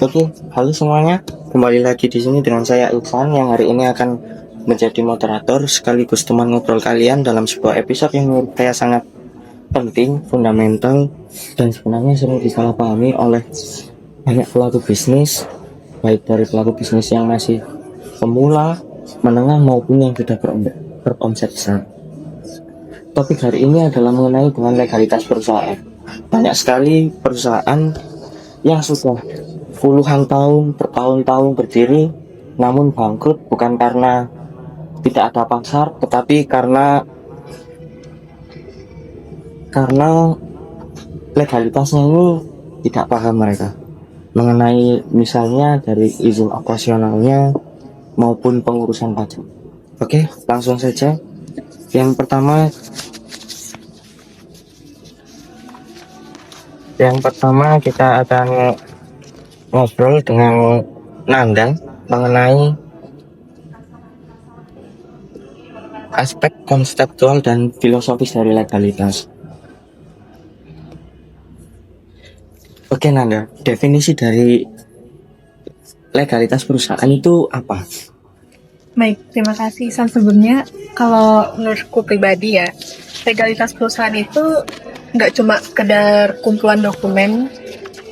Oke, halo semuanya. Kembali lagi di sini dengan saya Irfan yang hari ini akan menjadi moderator sekaligus teman ngobrol kalian dalam sebuah episode yang menurut saya sangat penting, fundamental, dan sebenarnya sering disalahpahami oleh banyak pelaku bisnis, baik dari pelaku bisnis yang masih pemula, menengah maupun yang sudah beromset besar. Topik hari ini adalah mengenai dengan legalitas perusahaan. Banyak sekali perusahaan yang sudah puluhan tahun, bertahun-tahun berdiri, namun bangkrut bukan karena tidak ada pasar, tetapi karena legalitasnya ini tidak paham mereka mengenai misalnya dari izin operasionalnya maupun pengurusan pajak. Oke, langsung saja. Yang pertama kita akan ngobrol dengan Nanda mengenai aspek konseptual dan filosofis dari legalitas. Oke Nanda, definisi dari legalitas perusahaan itu apa? Baik, terima kasih San. Sebelumnya, kalau menurutku pribadi ya, legalitas perusahaan itu nggak cuma sekedar kumpulan dokumen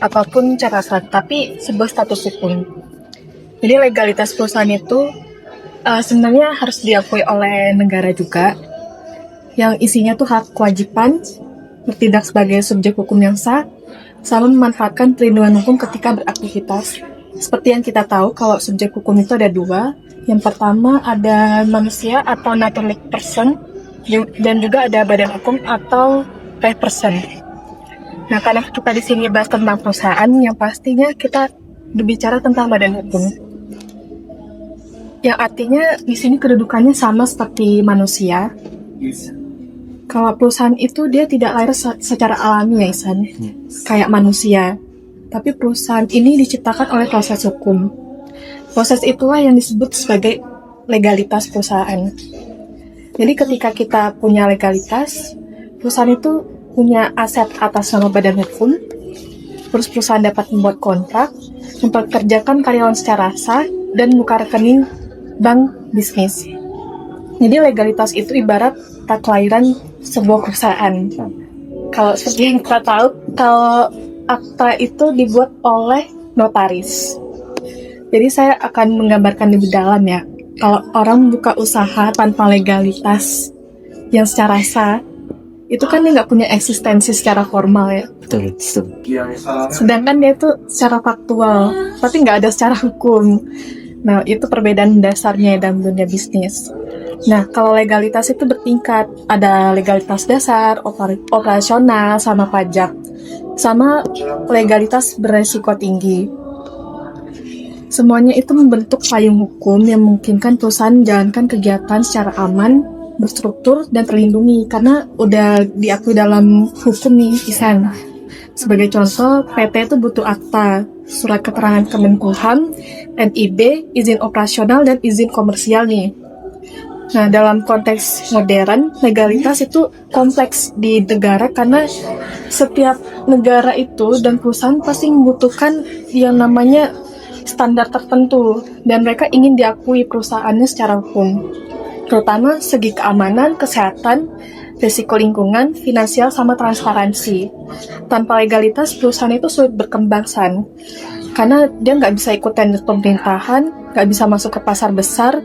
ataupun cara sah, tapi sebuah status hukum. Jadi legalitas perusahaan itu sebenarnya harus diakui oleh negara juga, yang isinya tuh hak kewajiban, bertindak sebagai subjek hukum yang sah, sama memanfaatkan perlindungan hukum ketika beraktivitas. Seperti yang kita tahu, kalau subjek hukum itu ada dua. Yang pertama ada manusia atau natural person, dan juga ada badan hukum atau private person. Nah, karena kita di sini bahas tentang perusahaan, yang pastinya kita berbicara tentang badan hukum. Yang artinya di sini kedudukannya sama seperti manusia. Kalau perusahaan itu dia tidak lahir secara alami ya Isan, kayak manusia. Tapi perusahaan ini diciptakan oleh proses hukum. Proses itulah yang disebut sebagai legalitas perusahaan. Jadi ketika kita punya legalitas, perusahaan itu punya aset atas nama badan hukum, terus perusahaan dapat membuat kontrak, mempekerjakan karyawan secara sah, dan buka rekening bank bisnis. Jadi legalitas itu ibarat tak kelahiran sebuah perusahaan. Kalau seperti yang kita tahu, kalau akta itu dibuat oleh notaris. Jadi saya akan menggambarkan lebih dalam ya. Kalau orang buka usaha tanpa legalitas yang secara sah, itu kan dia nggak punya eksistensi secara formal ya. Betul. Sedangkan dia itu secara faktual, tapi nggak ada secara hukum. Nah, itu perbedaan dasarnya dalam dunia bisnis. Nah, kalau legalitas itu bertingkat. Ada legalitas dasar, operasional, sama pajak. Sama legalitas beresiko tinggi. Semuanya itu membentuk payung hukum yang memungkinkan perusahaan menjalankan kegiatan secara aman, berstruktur, dan terlindungi. Karena udah diakui dalam hukum nih, Isan. Sebagai contoh, PT itu butuh akta, surat keterangan Kemenkumham, NIB, izin operasional, dan izin komersial nih. Nah, dalam konteks modern, legalitas itu kompleks di negara karena setiap negara itu dan perusahaan pasti membutuhkan yang namanya standar tertentu dan mereka ingin diakui perusahaannya secara hukum, terutama segi keamanan, kesehatan, risiko lingkungan, finansial, sama transparansi. Tanpa legalitas, perusahaan itu sulit berkembang, San. Karena dia nggak bisa ikut tender pemerintahan, nggak bisa masuk ke pasar besar,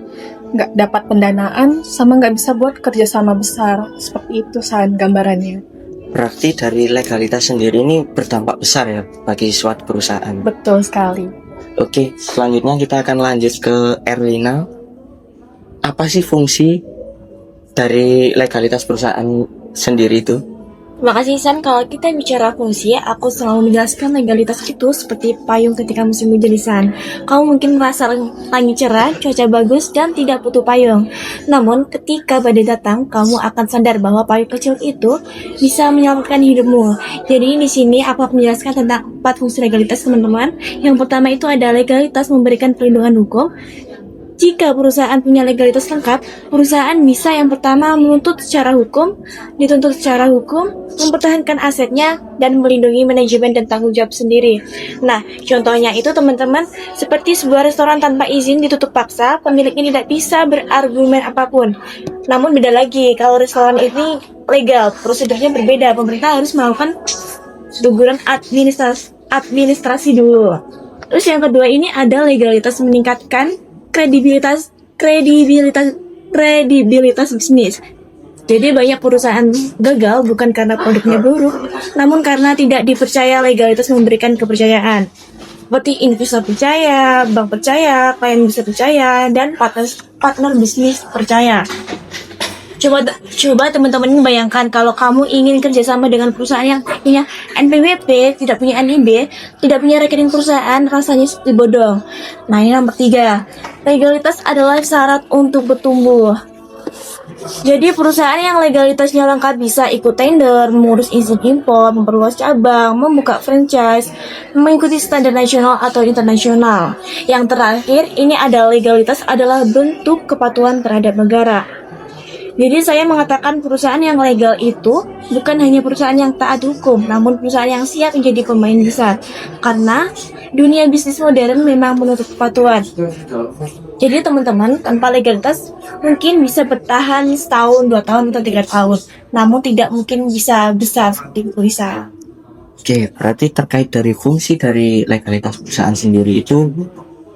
nggak dapat pendanaan, sama nggak bisa buat kerjasama besar. Seperti itu, San, gambarannya. Berarti dari legalitas sendiri ini berdampak besar ya bagi suatu perusahaan. Betul sekali. Oke, selanjutnya kita akan lanjut ke Erlina. Apa sih fungsi dari legalitas perusahaan sendiri itu? Terima kasih San. Kalau kita bicara fungsi, aku selalu menjelaskan legalitas itu seperti payung ketika musim hujan San. Kamu mungkin merasa langit cerah, cuaca bagus, dan tidak butuh payung. Namun ketika badai datang, kamu akan sadar bahwa payung kecil itu bisa menyelamatkan hidupmu. Jadi di sini aku akan menjelaskan tentang 4 fungsi legalitas teman-teman. Yang pertama itu ada legalitas memberikan perlindungan hukum. Jika perusahaan punya legalitas lengkap, perusahaan bisa yang pertama menuntut secara hukum, dituntut secara hukum, mempertahankan asetnya, dan melindungi manajemen dan tanggung jawab sendiri. Nah, contohnya itu teman-teman, seperti sebuah restoran tanpa izin ditutup paksa, pemiliknya tidak bisa berargumen apapun. Namun beda lagi, kalau restoran ini legal, prosedurnya berbeda, pemerintah harus melakukan teguran administrasi dulu. Terus yang kedua ini ada legalitas meningkatkan kredibilitas bisnis. Jadi banyak perusahaan gagal bukan karena produknya buruk, namun karena tidak dipercaya legalitas memberikan kepercayaan. Seperti investor percaya, bank percaya, klien bisa percaya, dan partner bisnis percaya. Coba teman-teman bayangkan kalau kamu ingin kerjasama dengan perusahaan yang punya NPWP, tidak punya NIB, tidak punya rekening perusahaan, rasanya seperti bodong. Nah, ini nomor 3. Legalitas adalah syarat untuk bertumbuh. Jadi perusahaan yang legalitasnya lengkap bisa ikut tender, mengurus izin impor, memperluas cabang, membuka franchise, mengikuti standar nasional atau internasional. Yang terakhir, ini adalah legalitas adalah bentuk kepatuhan terhadap negara. Jadi saya mengatakan perusahaan yang legal itu bukan hanya perusahaan yang taat hukum, namun perusahaan yang siap menjadi pemain besar. Karena dunia bisnis modern memang menuntut kepatuhan. Jadi teman-teman, tanpa legalitas mungkin bisa bertahan setahun, 2 tahun, atau 3 tahun. Namun tidak mungkin bisa besar seperti perusahaan. Oke, berarti terkait dari fungsi dari legalitas perusahaan sendiri itu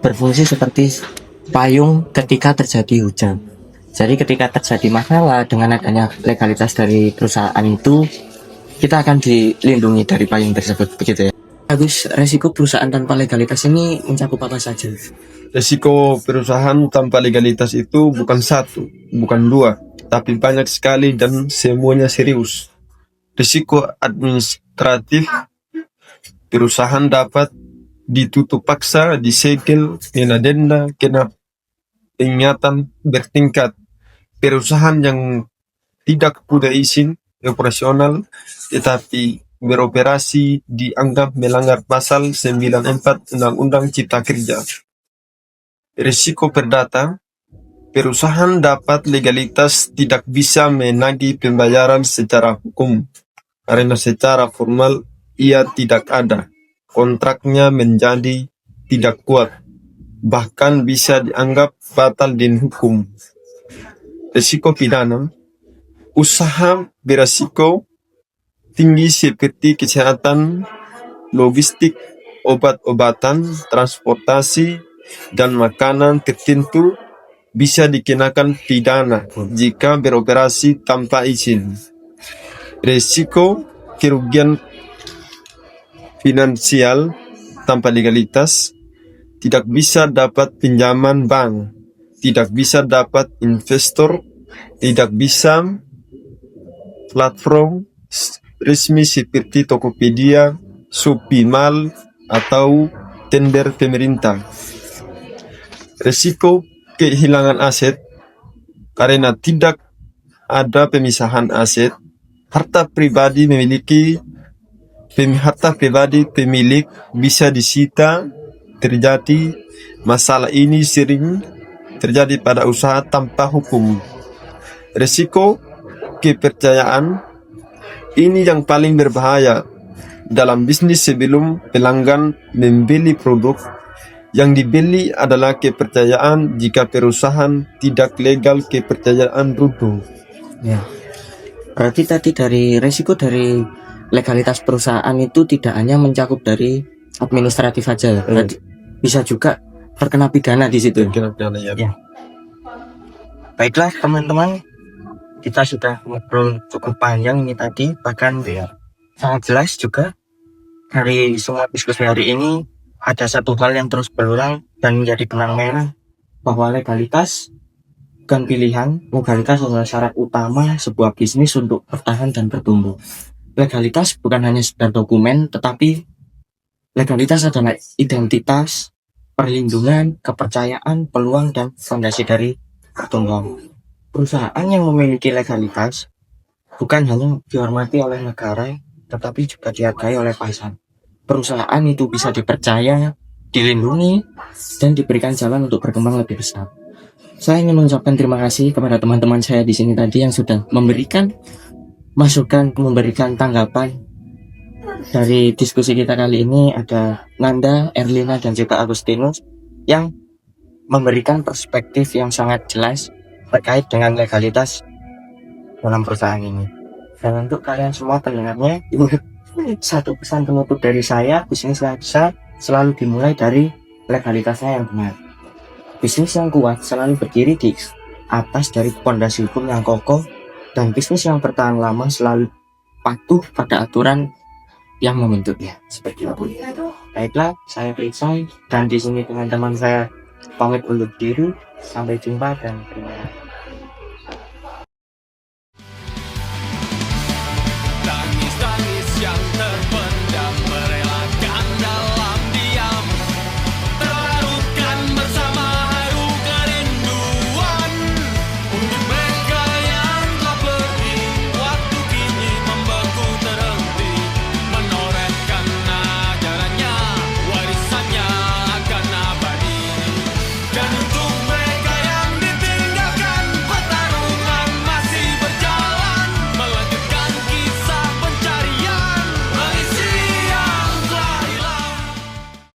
berfungsi seperti payung ketika terjadi hujan. Jadi ketika terjadi masalah dengan adanya legalitas dari perusahaan itu, kita akan dilindungi dari payung tersebut, begitu ya. Agus, resiko perusahaan tanpa legalitas ini mencakup apa saja? Resiko perusahaan tanpa legalitas itu bukan 1, bukan 2, tapi banyak sekali dan semuanya serius. Risiko administratif, perusahaan dapat ditutup paksa, disegel, kena denda, kena peringatan bertingkat. Perusahaan yang tidak punya izin operasional tetapi beroperasi dianggap melanggar pasal 94 Undang-Undang Cipta Kerja. Risiko perdata, perusahaan dapat legalitas tidak bisa menagih pembayaran secara hukum karena secara formal ia tidak ada. Kontraknya menjadi tidak kuat, bahkan bisa dianggap batal dan hukum. Risiko pidana, usaha beresiko tinggi seperti kesehatan, logistik, obat-obatan, transportasi, dan makanan tertentu bisa dikenakan pidana jika beroperasi tanpa izin. Risiko kerugian finansial tanpa legalitas, tidak bisa dapat pinjaman bank, tidak bisa dapat investor, tidak bisa platform resmi seperti Tokopedia, Shopee Mall, atau tender pemerintah. Risiko kehilangan aset karena tidak ada pemisahan aset, harta pribadi pemilik bisa disita. Terjadi masalah ini sering terjadi pada usaha tanpa hukum. Risiko kepercayaan ini yang paling berbahaya dalam bisnis. Sebelum pelanggan membeli produk, yang dibeli adalah kepercayaan. Jika perusahaan tidak legal, kepercayaan runtuh. Ya. Berarti tadi dari resiko dari legalitas perusahaan itu tidak hanya mencakup dari administratif saja, berarti bisa juga terkena pidana di situ. Ya. Baiklah teman-teman, kita sudah ngobrol cukup panjang ini tadi, bahkan sangat jelas juga dari semua diskusi hari ini. Ada satu hal yang terus berulang dan menjadi benang merah, bahwa legalitas bukan pilihan. Legalitas adalah syarat utama sebuah bisnis untuk bertahan dan bertumbuh. Legalitas bukan hanya sekedar dokumen, tetapi legalitas adalah identitas, perlindungan, kepercayaan, peluang, dan fondasi dari pertumbuhan. Perusahaan yang memiliki legalitas bukan hanya dihormati oleh negara, tetapi juga dihargai oleh pasar. Perusahaan itu bisa dipercaya, dilindungi, dan diberikan jalan untuk berkembang lebih besar. Saya ingin mengucapkan terima kasih kepada teman-teman saya di sini tadi yang sudah memberikan masukan, memberikan tanggapan dari diskusi kita kali ini. Ada Nanda, Erlina, dan juga Agustinus yang memberikan perspektif yang sangat jelas terkait dengan legalitas dalam perusahaan ini. Dan untuk kalian semua pendengarnya, satu pesan penutup dari saya, bisnis yang besar selalu dimulai dari legalitasnya yang benar. Bisnis yang kuat selalu berdiri di atas dari fondasi hukum yang kokoh, dan bisnis yang bertahan lama selalu patuh pada aturan yang membentuknya. Seperti itu. Baiklah, saya Prisai dan di sini teman-teman saya pamit undur diri. Sampai jumpa dan terima kasih.